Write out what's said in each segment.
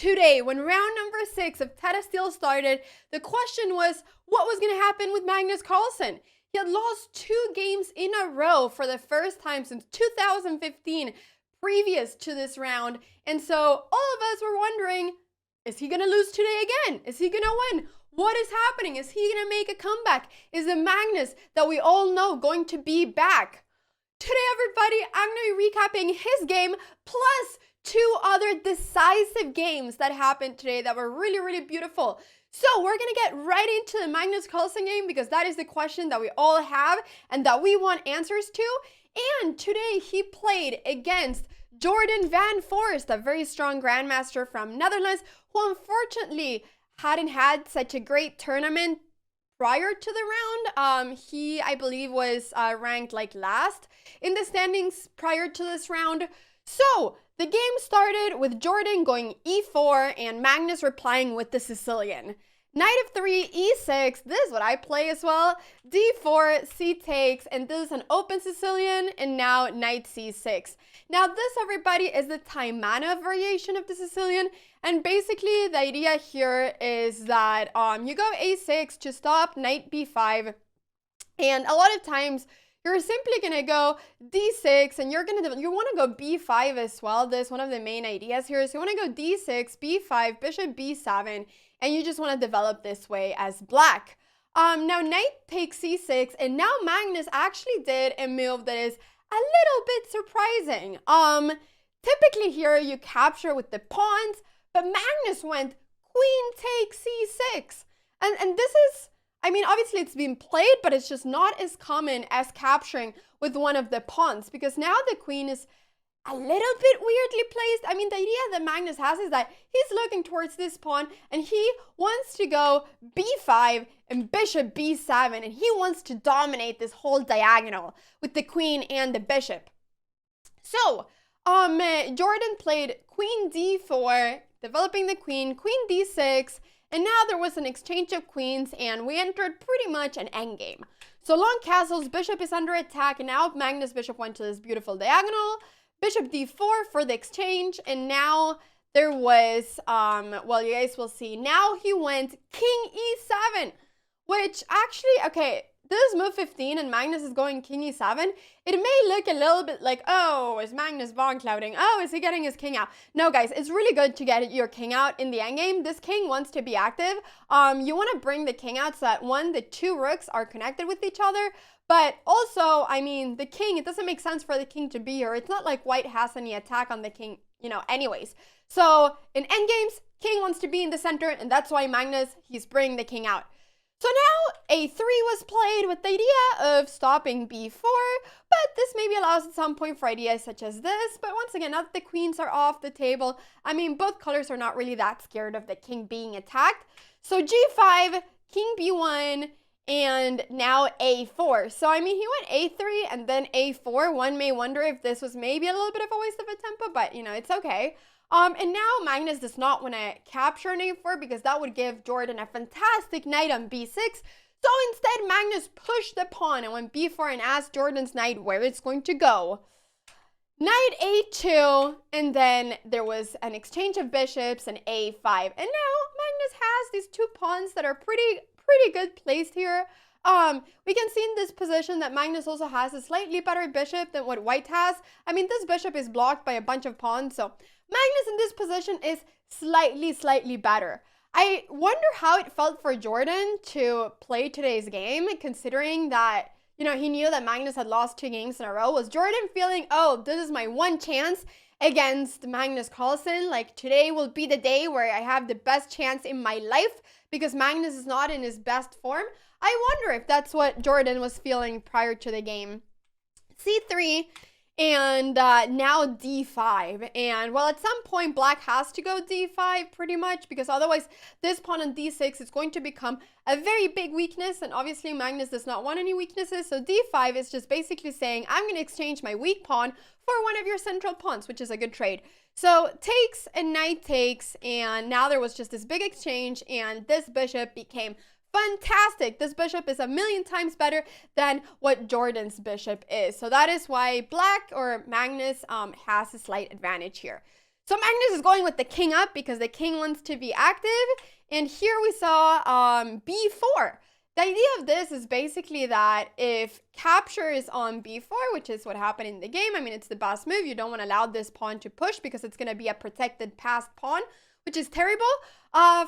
today, when round number 6 of Tata Steel started, the question was what was going to happen with Magnus Carlsen. He had lost 2 games in a row for the first time since 2015, previous to this round. And so all of us were wondering, is he going to lose today again? Is he going to win? What is happening? Is he going to make a comeback? Is the Magnus that we all know going to be back? Today, everybody, I'm going to be recapping his game plus 2 other decisive games that happened today that were really, really beautiful. So we're going to get right into the Magnus Carlsen game because that is the question that we all have and that we want answers to. And today he played against Jordan van Foreest, a very strong grandmaster from Netherlands, who unfortunately hadn't had such a great tournament prior to the round. He, I believe, was ranked like last in the standings prior to this round. So the game started with Jordan going e4 and Magnus replying with the Sicilian. Knight of 3, e6, this is what I play as well. d4, c takes, and this is an open Sicilian, and now knight c6. Now this, everybody, is the Taimana variation of the Sicilian, and basically the idea here is that you go a6 to stop knight b5, and a lot of times you're simply gonna go d6, and you want to go b5 as well. This is one of the main ideas here. So you want to go d6, b5, bishop b7, and you just want to develop this way as black. Now knight takes c6, and now Magnus actually did a move that is a little bit surprising. Typically here you capture with the pawns, but Magnus went queen takes c6, and this is, I mean, obviously it's been played, but it's just not as common as capturing with one of the pawns because now the queen is a little bit weirdly placed. I mean, the idea that Magnus has is that he's looking towards this pawn and he wants to go b5 and bishop b7, and he wants to dominate this whole diagonal with the queen and the bishop. So, Jordan played queen d4, developing the queen, queen d6, and now there was an exchange of queens, and we entered pretty much an endgame. So long castles, bishop is under attack, and now Magnus' bishop went to this beautiful diagonal. Bishop d4 for the exchange, and now there was, well, you guys will see. Now he went king e7, which actually, okay, this is move 15 and Magnus is going king e7. It may look a little bit like, oh, is Magnus von clouding? Oh, is he getting his king out? No, guys, it's really good to get your king out in the endgame. This king wants to be active. You want to bring the king out so that, one, the 2 rooks are connected with each other. But also, I mean, the king, it doesn't make sense for the king to be here. It's not like white has any attack on the king, you know, anyways. So in endgames, king wants to be in the center, and that's why Magnus, he's bringing the king out. So now a3 was played with the idea of stopping b4, but this maybe allows at some point for ideas such as this. But once again, now that the queens are off the table, I mean, both colors are not really that scared of the king being attacked. So g5, king b1, and now a4. So, I mean, he went a3 and then a4. One may wonder if this was maybe a little bit of a waste of a tempo, but, you know, it's okay. And now Magnus does not want to capture an a4 because that would give Jordan a fantastic knight on b6. So instead, Magnus pushed the pawn and went b4 and asked Jordan's knight where it's going to go. Knight a2, and then there was an exchange of bishops and a5. And now Magnus has these 2 pawns that are pretty good placed here. We can see in this position that Magnus also has a slightly better bishop than what white has. I mean, this bishop is blocked by a bunch of pawns, so Magnus in this position is slightly better. I wonder how it felt for Jordan to play today's game, considering that, you know, he knew that Magnus had lost 2 games in a row. Was Jordan feeling, oh, this is my one chance against Magnus Carlsen? Like, today will be the day where I have the best chance in my life because Magnus is not in his best form. I wonder if that's what Jordan was feeling prior to the game. c3 and now d5. And well, at some point black has to go d5 pretty much because otherwise this pawn on d6 is going to become a very big weakness, and obviously Magnus does not want any weaknesses. So d5 is just basically saying I'm going to exchange my weak pawn for one of your central pawns, which is a good trade. So takes and knight takes, and now there was just this big exchange, and this bishop became fantastic. This bishop is 1,000,000 times better than what Jordan's bishop is. So that is why black, or Magnus, has a slight advantage here. So Magnus is going with the king up because the king wants to be active. And here we saw b4. The idea of this is basically that if capture is on b4, which is what happened in the game, I mean, it's the best move. You don't want to allow this pawn to push because it's going to be a protected passed pawn, which is terrible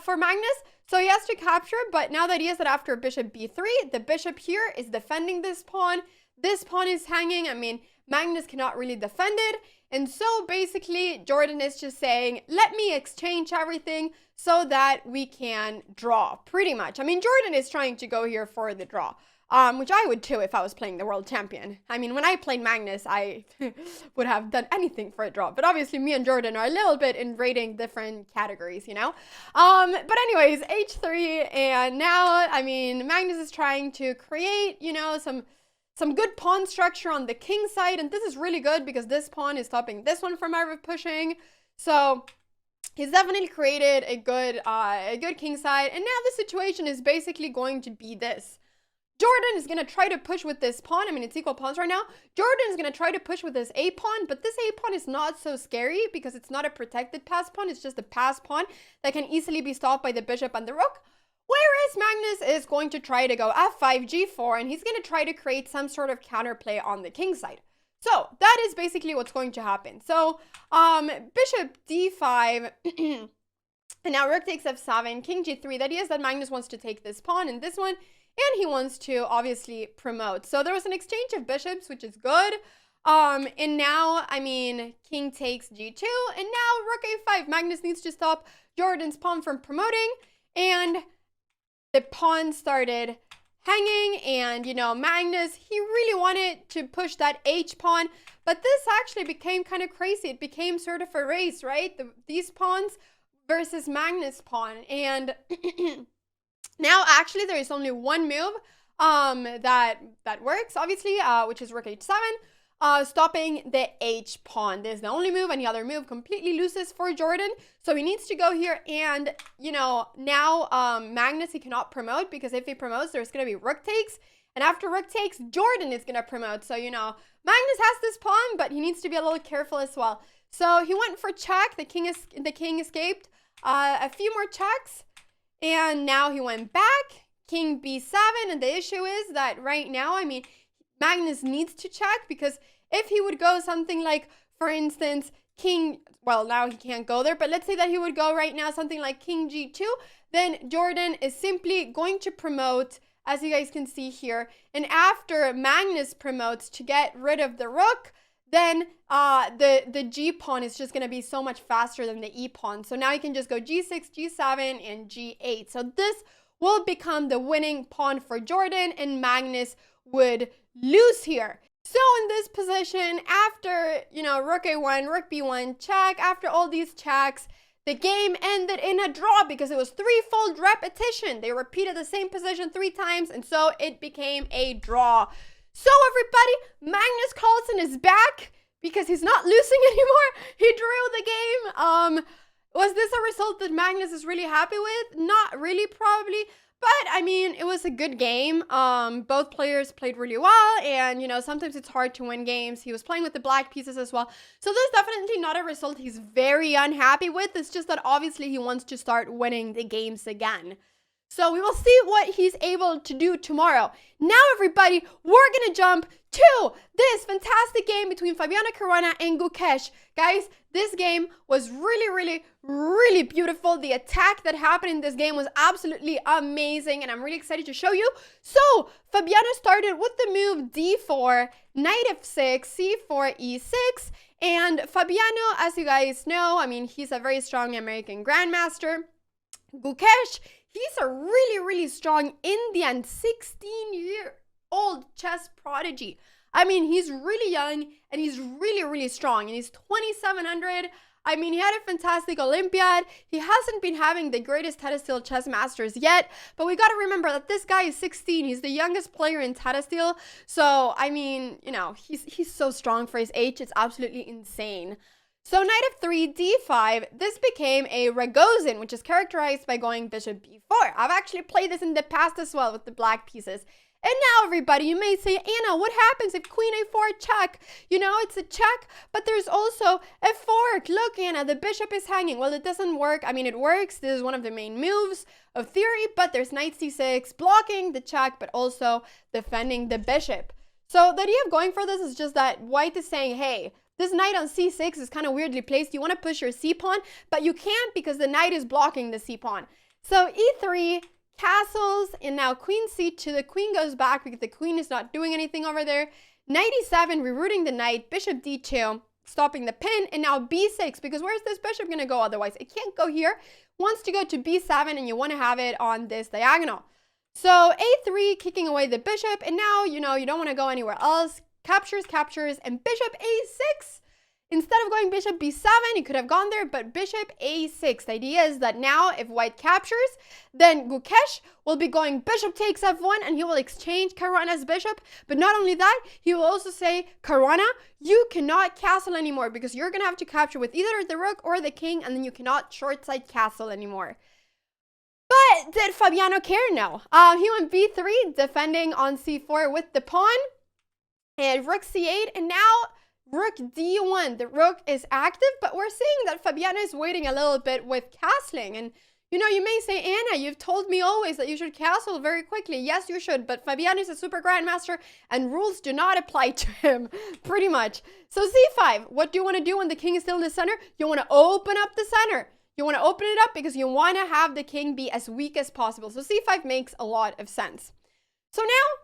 for Magnus. So he has to capture, but now the idea is that after bishop b3, the bishop here is defending this pawn. This pawn is hanging. I mean, Magnus cannot really defend it. And so basically, Jordan is just saying, let me exchange everything so that we can draw, pretty much. I mean, Jordan is trying to go here for the draw, which I would too if I was playing the world champion. I mean, when I played Magnus, I would have done anything for a draw. But obviously, me and Jordan are a little bit in rating different categories, you know? But anyways, h3, and now, I mean, Magnus is trying to create, you know, some good pawn structure on the king side, and this is really good because this pawn is stopping this one from ever pushing. So he's definitely created a good king side, and now the situation is basically going to be this. Jordan is going to try to push with this pawn. I mean, it's equal pawns right now. Jordan is going to try to push with this a pawn, but this a pawn is not so scary because it's not a protected pass pawn. It's just a pass pawn that can easily be stopped by the bishop and the rook. Whereas Magnus is going to try to go f5, g4, and he's going to try to create some sort of counterplay on the king side. So that is basically what's going to happen. So bishop d5, and now rook takes f7, king g3. The idea is that Magnus wants to take this pawn and this one, and he wants to obviously promote. So there was an exchange of bishops, which is good. And now, I mean, king takes g2, and now rook a5. Magnus needs to stop Jordan's pawn from promoting, and the pawn started hanging, and, you know, Magnus, he really wanted to push that h pawn, but this actually became kind of crazy. It became sort of a race, right? These pawns versus Magnus' pawn, and now actually there is only one move that works, obviously, which is rook h7. Stopping the h pawn. There's the only move. Any other move completely loses for Jordan. So he needs to go here, and, you know, now Magnus, he cannot promote because if he promotes, there's going to be rook takes. And after rook takes, Jordan is going to promote. So, you know, Magnus has this pawn, but he needs to be a little careful as well. So he went for check. The king escaped. A few more checks. And now he went back. King b7. And the issue is that right now, I mean, Magnus needs to check because if he would go something like, for instance, king, well, now he can't go there, but let's say that he would go right now something like king g2, then Jordan is simply going to promote, as you guys can see here. And after Magnus promotes to get rid of the rook, then the g pawn is just going to be so much faster than the e pawn. So now he can just go g6, g7, and g8. So this will become the winning pawn for Jordan, and Magnus would lose here. So in this position, after, you know, rook a1, rook b1, check, after all these checks, the game ended in a draw because it was threefold repetition. They repeated the same position 3 times, and so it became a draw. So everybody, Magnus Carlsen is back because he's not losing anymore. He drew the game. Was this a result that Magnus is really happy with? Not really, probably. But, I mean, it was a good game. Both players played really well, and, you know, sometimes it's hard to win games. He was playing with the black pieces as well. So this is definitely not a result he's very unhappy with. It's just that obviously he wants to start winning the games again. So we will see what he's able to do tomorrow. Now, everybody, we're going to jump to this fantastic game between Caruana and Gukesh. Guys, this game was really beautiful. The attack that happened in this game was absolutely amazing, and I'm really excited to show you. So, Fabiano started with the move d4, knight f6, c4, e6, and Fabiano, as you guys know, I mean, he's a very strong American grandmaster. Gukesh, he's a really strong Indian 16-year-old chess prodigy. I mean, he's really young, and he's really strong, and he's 2,700. I mean, he had a fantastic Olympiad. He hasn't been having the greatest Tata Steel Chess Masters yet, but we got to remember that this guy is 16. He's the youngest player in Tata Steel. So, I mean, you know, he's so strong for his age. It's absolutely insane. So knight f3, d5, this became a Ragozin, which is characterized by going bishop b4. I've actually played this in the past as well with the black pieces. And now, everybody, you may say, Anna, what happens if queen a4 check? You know, it's a check, but there's also a fork. Look, Anna, the bishop is hanging. Well, it doesn't work. I mean, it works. This is one of the main moves of theory, but there's knight c6 blocking the check, but also defending the bishop. So the idea of going for this is just that white is saying, hey, this knight on c6 is kind of weirdly placed. You want to push your c-pawn, but you can't because the knight is blocking the c-pawn. So e3, castles, and now queen c2. The queen goes back because the queen is not doing anything over there. Knight e7, rerouting the knight. Bishop d2, stopping the pin. And now b6, because where's this bishop going to go otherwise? It can't go here. Wants to go to b7, and you want to have it on this diagonal. So a3, kicking away the bishop. And now, you know, you don't want to go anywhere else. Captures, and bishop a6. Instead of going bishop b7, you could have gone there, but bishop a6. The idea is that now if white captures, then Gukesh will be going bishop takes f1, and he will exchange Caruana's bishop. But not only that, he will also say, Caruana, you cannot castle anymore because you're going to have to capture with either the rook or the king, and then you cannot short side castle anymore. But did Fabiano care? No. He went b3, defending on c4 with the pawn. And rook c8, and now rook d1. The rook is active, but we're seeing that Fabiano is waiting a little bit with castling. And, you know, you may say, Anna, you've told me always that you should castle very quickly. Yes, you should, but Fabiano is a super grandmaster, and rules do not apply to him, pretty much. So c5, what do you want to do when the king is still in the center? You want to open up the center. You want to open it up because you want to have the king be as weak as possible. So c5 makes a lot of sense. So now,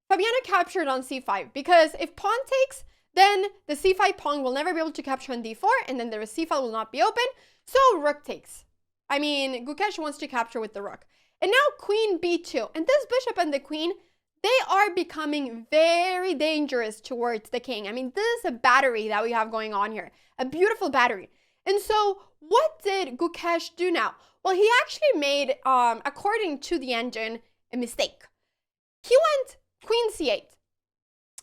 Fabiano captured on c5 because if pawn takes, then the c5 pawn will never be able to capture on d4, and then the c-file will not be open. So rook takes. I mean, Gukesh wants to capture with the rook. And now queen b2. And this bishop and the queen, they are becoming very dangerous towards the king. I mean, this is a battery that we have going on here. A beautiful battery. And so what did Gukesh do now? Well, he actually made, according to the engine, a mistake. He went queen c8.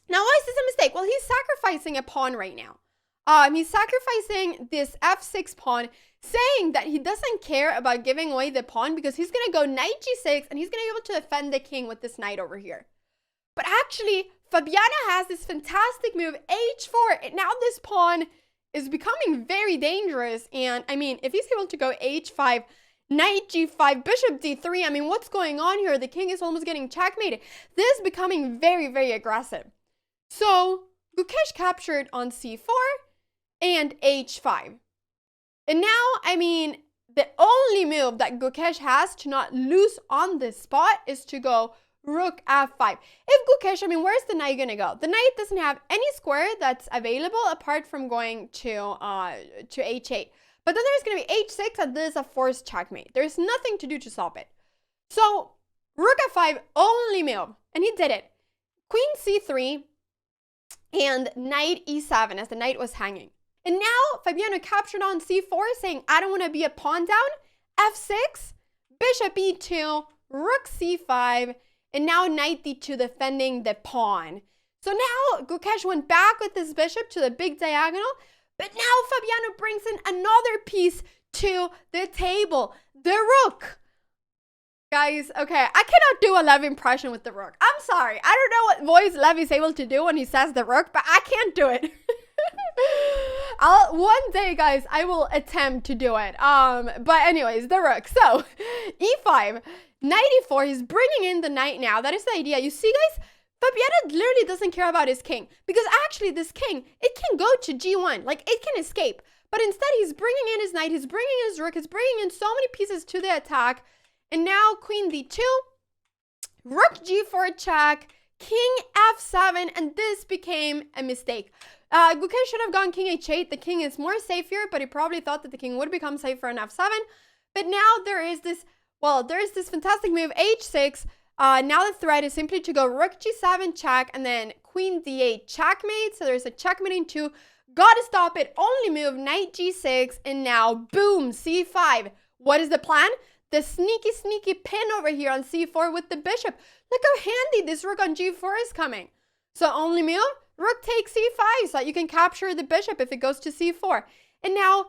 Now, why is this a mistake? Well, he's sacrificing a pawn right now. He's sacrificing this f6 pawn, saying that he doesn't care about giving away the pawn because he's going to go knight g6, and he's going to be able to defend the king with this knight over here. But actually, Fabiano has this fantastic move, h4, and now this pawn is becoming very dangerous. And, I mean, if he's able to go h5, knight g5, bishop d3. I mean, what's going on here? The king is almost getting checkmated. This is becoming very, very aggressive. So, Gukesh captured on c4 and h5. And now, I mean, the only move that Gukesh has to not lose on this spot is to go rook f5. If Gukesh, I mean, where's the knight going to go? The knight doesn't have any square that's available apart from going to h8. But then there's going to be h6, and this is a forced checkmate. There's nothing to do to stop it. So, rook f5, only move. And he did it. Queen c3 and knight e7 as the knight was hanging. And now, Fabiano captured on c4, saying, I don't want to be a pawn down. f6, bishop e2, rook c5, and now knight d2 defending the pawn. So now, Gukesh went back with his bishop to the big diagonal. But now Fabiano brings in another piece to the table, the rook. Guys, okay, I cannot do a Lev impression with the rook. I'm sorry. I don't know what voice Lev is able to do when he says the rook, but I can't do it. One day, guys, I will attempt to do it. But anyways, the rook. So, e5, knight e4, he's bringing in the knight now. That is the idea. You see, guys? Fabiano literally doesn't care about his king because actually this king, it can go to g1, like it can escape. But instead he's bringing in his knight, he's bringing in his rook, he's bringing in so many pieces to the attack. And now queen d2, rook g4 check, king f7, and this became a mistake. Gukesh should have gone king h8. The king is more safe here, but he probably thought that the king would become safer on f7. But now there is this fantastic move, h6. Now the threat is simply to go rook g7 check and then queen d8 checkmate. So there's a checkmate in 2. Gotta stop it. Only move knight g6 and now boom, c5. What is the plan? The sneaky pin over here on c4 with the bishop. Look how handy this rook on g4 is coming. So only move rook takes c5 so that you can capture the bishop if it goes to c4. And now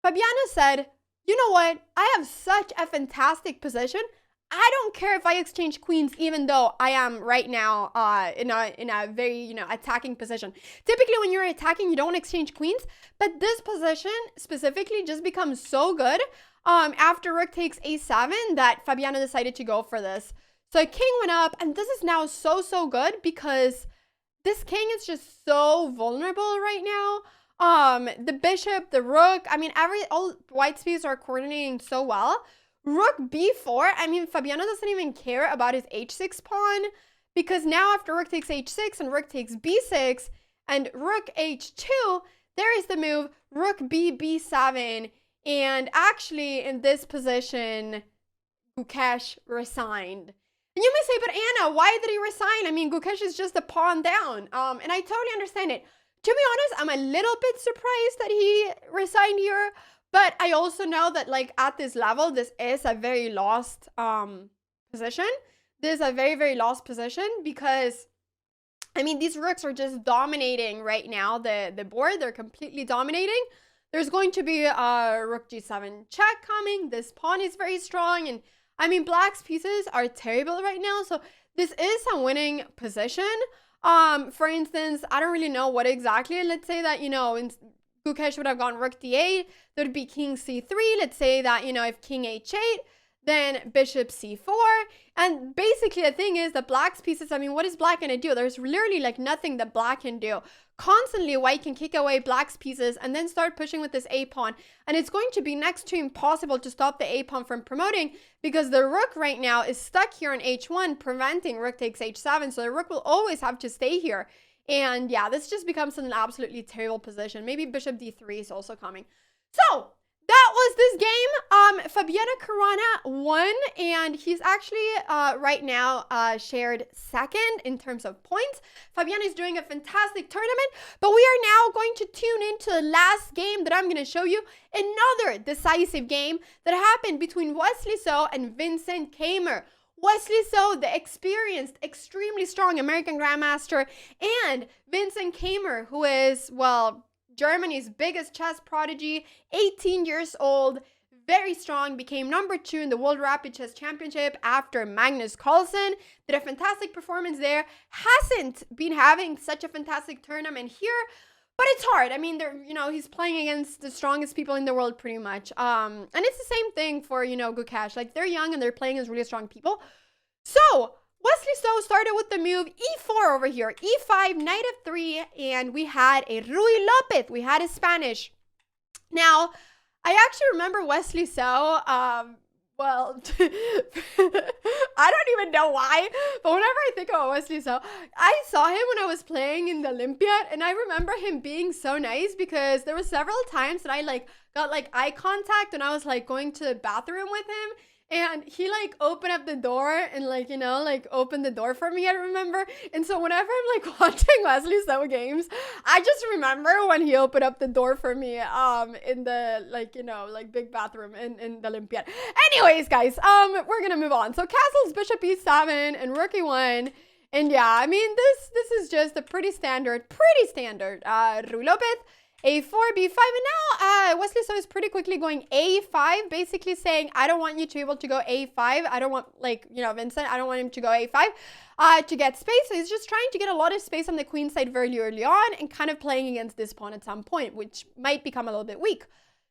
Fabiano said, you know what? I have such a fantastic position. I don't care if I exchange queens, even though I am right now in a very, you know, attacking position. Typically, when you're attacking, you don't exchange queens, but this position specifically just becomes so good after rook takes a7 that Fabiano decided to go for this. So king went up, and this is now so good because this king is just so vulnerable right now. The bishop, the rook, I mean, all white pieces are coordinating so well. Rook b4, I mean, Fabiano doesn't even care about his h6 pawn because now after rook takes h6 and rook takes b6 and rook h2, there is the move rook b7. And actually, in this position, Gukesh resigned. And you may say, but Anna, why did he resign? I mean, Gukesh is just a pawn down. And I totally understand it. To be honest, I'm a little bit surprised that he resigned here. But I also know that, like, at this level, this is a very lost position. This is a very lost position because, I mean, these rooks are just dominating right now the board. They're completely dominating. There's going to be a rook g7 check coming. This pawn is very strong. And, I mean, black's pieces are terrible right now. So this is a winning position. For instance, I don't really know what exactly. Let's say that, you know, Gukesh would have gone rook d8. There would be king c3. Let's say that, you know, if king h8, then bishop c4. And basically the thing is that black's pieces, I mean, what is black going to do? There's literally like nothing that black can do. Constantly white can kick away black's pieces and then start pushing with this a pawn. And it's going to be next to impossible to stop the a pawn from promoting because the rook right now is stuck here on h1, preventing rook takes h7. So the rook will always have to stay here. And yeah, this just becomes an absolutely terrible position. Maybe bishop d3 is also coming. So that was this game. Fabiano Caruana won, and he's actually right now shared second in terms of points. Fabiano is doing a fantastic tournament, but we are now going to tune into the last game that I'm going to show you. Another decisive game that happened between Wesley So and Vincent Keymer. Wesley So, the experienced, extremely strong American Grandmaster, and Vincent Keymer, who is, well, Germany's biggest chess prodigy, 18 years old, very strong, became #2 in the World Rapid Chess Championship after Magnus Carlsen, did a fantastic performance there, hasn't been having such a fantastic tournament here, but it's hard. I mean, you know, he's playing against the strongest people in the world pretty much. And it's the same thing for, you know, Gukesh. Like, they're young and they're playing against really strong people. So Wesley So started with the move e4 over here, e5, knight f3, and we had a Rui Lopez. We had a Spanish. Now, I actually remember Wesley So, well, I don't even know why, but whenever I think about Wesley So, I saw him when I was playing in the Olympiad, and I remember him being so nice because there were several times that I got eye contact when I was going to the bathroom with him. And he opened up the door and opened the door for me, I remember. And so whenever I'm watching Wesley So games, I just remember when he opened up the door for me in the big bathroom in the Olympiad. Anyways, guys, we're gonna move on. So castles, bishop e7 and rook e1. And yeah, I mean this is just a pretty standard Rui Lopez. A4, B5, and now Wesley So is pretty quickly going A5, basically saying, I don't want you to be able to go A5. I don't want, Vincent, I don't want him to go A5 to get space. So he's just trying to get a lot of space on the queen side very early on and kind of playing against this pawn at some point, which might become a little bit weak.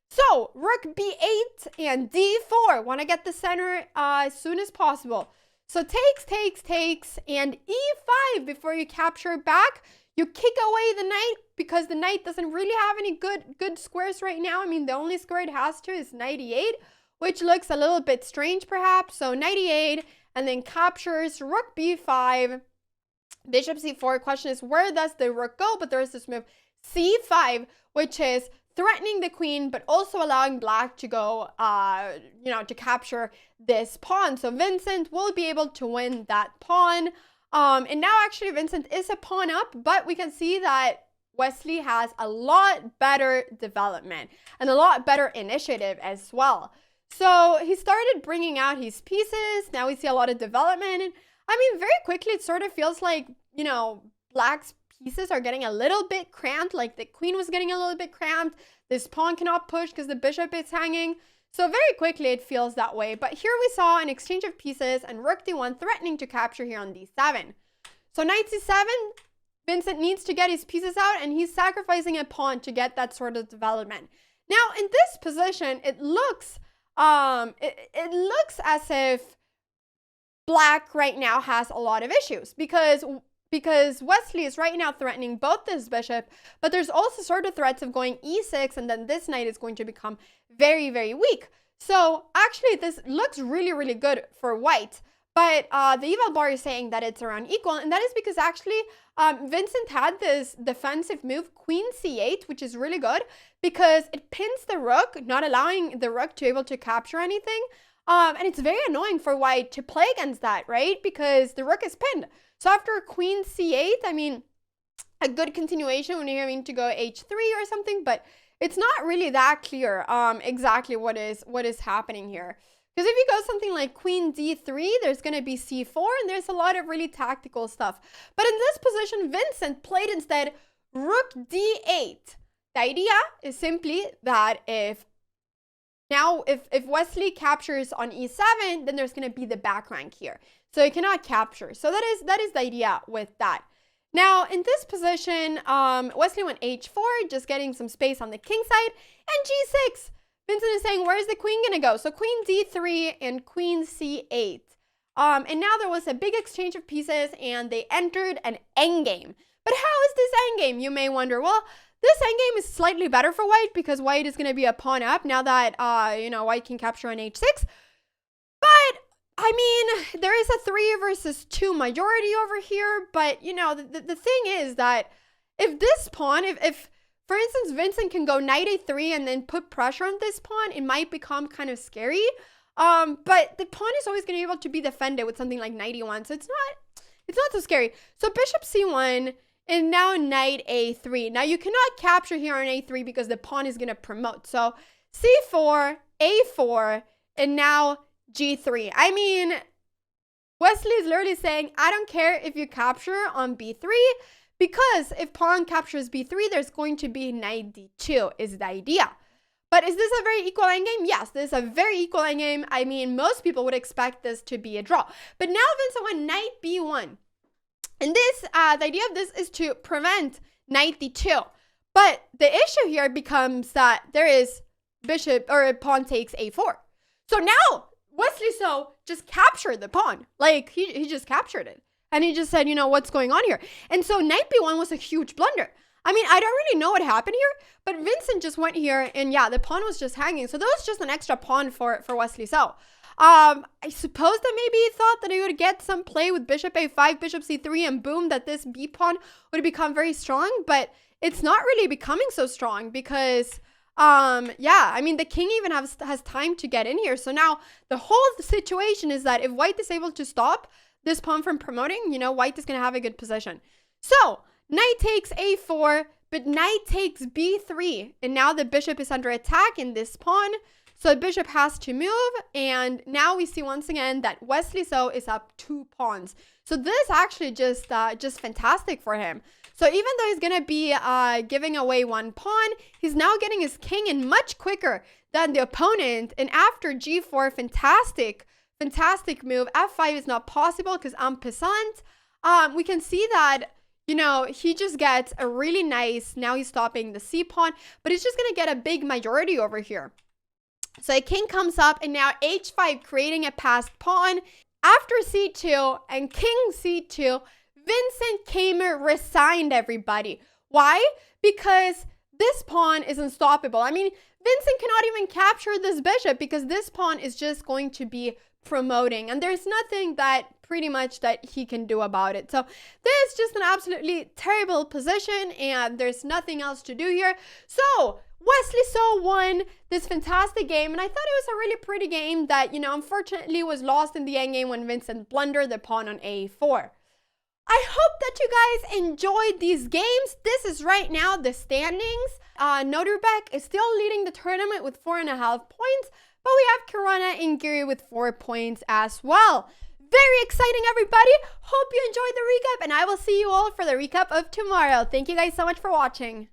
So, rook B8 and D4. Want to get the center as soon as possible. So takes, and E5 before you capture back. You kick away the knight because the knight doesn't really have any good squares right now. I mean, the only square it has to is knight e8, which looks a little bit strange perhaps. So knight e8 and then captures rook b5, bishop c4. Question is, where does the rook go? But there's this move c5, which is threatening the queen, but also allowing black to go, to capture this pawn. So Vincent will be able to win that pawn. And now actually Vincent is a pawn up, but we can see that Wesley has a lot better development and a lot better initiative as well. So he started bringing out his pieces. Now we see a lot of development. And I mean, very quickly, it sort of feels like, black's pieces are getting a little bit cramped. Like the queen was getting a little bit cramped. This pawn cannot push because the bishop is hanging. So very quickly it feels that way. But here we saw an exchange of pieces and rook d1 threatening to capture here on d7. So knight c7, Vincent needs to get his pieces out, and he's sacrificing a pawn to get that sort of development. Now in this position, it looks it looks as if Black right now has a lot of issues because Wesley is right now threatening both this bishop, but there's also sort of threats of going e6, and then this knight is going to become very, very weak. So actually this looks really, really good for white, but the eval bar is saying that it's around equal, and that is because actually Vincent had this defensive move, queen c8, which is really good because it pins the rook, not allowing the rook to be able to capture anything. And it's very annoying for white to play against that, right? Because the rook is pinned. So after queen c8, I mean, a good continuation when you're having to go h3 or something, but it's not really that clear exactly what is happening here. Because if you go something like queen d3, there's going to be c4, and there's a lot of really tactical stuff. But in this position, Vincent played instead rook d8. The idea is simply that if Wesley captures on e7, then there's going to be the back rank here. So he cannot capture. So that is the idea with that. Now, in this position, Wesley went h4, just getting some space on the king side, and g6. Vincent is saying, where's the queen going to go? So queen d3 and queen c8. And now there was a big exchange of pieces, and they entered an endgame. But how is this endgame? You may wonder, well, this endgame is slightly better for white because white is going to be a pawn up now that, white can capture on h6. But, I mean, there is a 3 versus 2 majority over here. But, the thing is that if this pawn, if for instance, Vincent can go knight a3 and then put pressure on this pawn, it might become kind of scary. But the pawn is always going to be able to be defended with something like knight e1. So it's not so scary. So bishop c1. And now knight a3. Now you cannot capture here on a3 because the pawn is going to promote. So c4, a4, and now g3. I mean, Wesley is literally saying, I don't care if you capture on b3, because if pawn captures b3, there's going to be knight d2 is the idea. But is this a very equal endgame? Yes, this is a very equal endgame. I mean, most people would expect this to be a draw. But now Vincent went knight b1. And this, the idea of this is to prevent knight d2. But the issue here becomes that there is bishop or pawn takes a4. So now Wesley So just captured the pawn. Like he just captured it. And he just said, what's going on here? And so knight b1 was a huge blunder. I mean, I don't really know what happened here, but Vincent just went here and yeah, the pawn was just hanging. So that was just an extra pawn for Wesley So. I suppose that maybe he thought that he would get some play with bishop a5, bishop c3, and boom, that this b pawn would become very strong. But it's not really becoming so strong because, I mean, the king even has time to get in here. So now the whole situation is that if white is able to stop this pawn from promoting, white is going to have a good position. So knight takes a4, but knight takes b3. And now the bishop is under attack in this pawn. So the bishop has to move, and now we see once again that Wesley So is up 2 pawns. So this actually just fantastic for him. So even though he's going to be giving away 1 pawn, he's now getting his king in much quicker than the opponent. And after g4, fantastic move. f5 is not possible because en passant. We can see that, he just gets a really nice, now he's stopping the c pawn, but he's just going to get a big majority over here. So a king comes up, and now h5 creating a passed pawn. After c2 and king c2, Vincent Keymer resigned, everybody. Why? Because this pawn is unstoppable. I mean, Vincent cannot even capture this bishop because this pawn is just going to be promoting, and there's nothing that pretty much that he can do about it. So this is just an absolutely terrible position, and there's nothing else to do here. So Wesley So won this fantastic game, and I thought it was a really pretty game that, unfortunately was lost in the endgame when Vincent blundered the pawn on a4. I hope that you guys enjoyed these games. This is right now the standings. Noterbeck is still leading the tournament with 4.5 points, but we have Caruana and Giri with 4 points as well. Very exciting, everybody. Hope you enjoyed the recap, and I will see you all for the recap of tomorrow. Thank you guys so much for watching.